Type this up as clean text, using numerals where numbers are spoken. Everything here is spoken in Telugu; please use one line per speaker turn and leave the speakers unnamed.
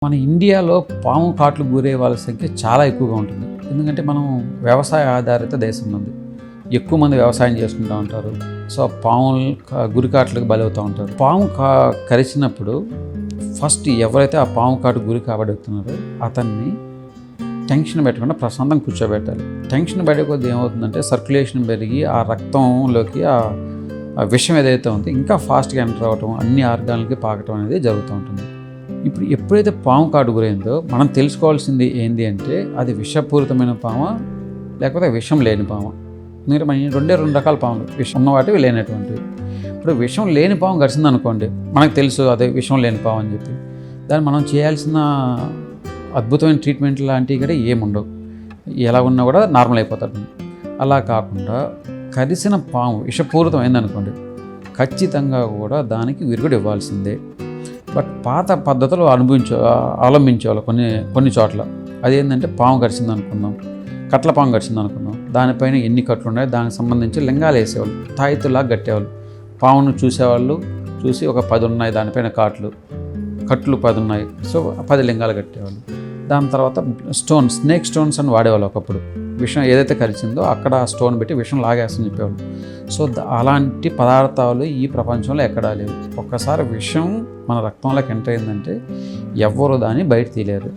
మన ఇండియాలో పాము కాట్లు గురే వాళ్ళ సంఖ్య చాలా ఎక్కువగా ఉంటుంది. ఎందుకంటే మనం వ్యవసాయ ఆధారిత దేశం ఉంది. ఎక్కువ మంది వ్యవసాయం చేసుకుంటూ ఉంటారు. సో పాములు గురికాట్లకు బలవుతూ ఉంటారు. పాము కరిచినప్పుడు ఫస్ట్ ఎవరైతే ఆ పాము కాటు గురి కాబడుతున్నారో అతన్ని టెన్షన్ పెట్టకుండా ప్రశాంతంగా కూర్చోబెట్టాలి. టెన్షన్ పడే కొద్ది ఏమవుతుందంటే సర్క్యులేషన్ పెరిగి ఆ రక్తంలోకి ఆ విషం ఏదైతే ఉందో ఇంకా ఫాస్ట్గా ఎంటర్ అవ్వటం, అన్ని ఆర్గాన్లకి పాకటం అనేది జరుగుతూ ఉంటుంది. ఇప్పుడు ఎప్పుడైతే పాము కాటు గురైందో మనం తెలుసుకోవాల్సింది ఏంటి అంటే అది విషపూరితమైన పామ లేకపోతే విషం లేని పామ. ఎందుకంటే మన రెండు రకాల పాములు, విషం ఉన్నవాటివి లేనటువంటివి. ఇప్పుడు విషం లేని పాము గడిచింది అనుకోండి, మనకు తెలుసు అదే విషం లేని పాము అని చెప్పి దాన్ని మనం చేయాల్సిన అద్భుతమైన ట్రీట్మెంట్ లాంటివి కూడా ఏముండవు. ఎలా ఉన్నా కూడా నార్మల్ అయిపోతాడు. అలా కాకుండా కరిసిన పాము విషపూరితం అయిందనుకోండి, ఖచ్చితంగా కూడా దానికి విరుగుడు ఇవ్వాల్సిందే. బట్ పాత పద్ధతులు అవలంబించేవాళ్ళు కొన్ని చోట్ల. అదేంటంటే పాము కరిచింది అనుకుందాం, కట్ల పాము కరిచింది అనుకుందాం, దానిపైన ఎన్ని కట్లు ఉన్నాయో దానికి సంబంధించి లింగాలు వేసేవాళ్ళు, తాయితులాగా కట్టేవాళ్ళు. పామును చూసేవాళ్ళు, చూసి ఒక 10 ఉన్నాయి దానిపైన కట్లు 10 ఉన్నాయి, సో 10 లింగాలు కట్టేవాళ్ళు. దాని తర్వాత స్నేక్ స్టోన్స్ అని వాడేవాళ్ళు. ఒకప్పుడు విషం ఏదైతే కరిచిందో అక్కడ ఆ స్టోన్ పెట్టి విషం లాగేస్తని చెప్పేవాళ్ళు. సో అలాంటి పదార్థాలు ఈ ప్రపంచంలో ఎక్కడా లేవు. ఒక్కసారి విషం మన రక్తంలోకి ఎంటర్ అయిందంటే ఎవ్వరూ దాన్ని బయట తీయలేరు.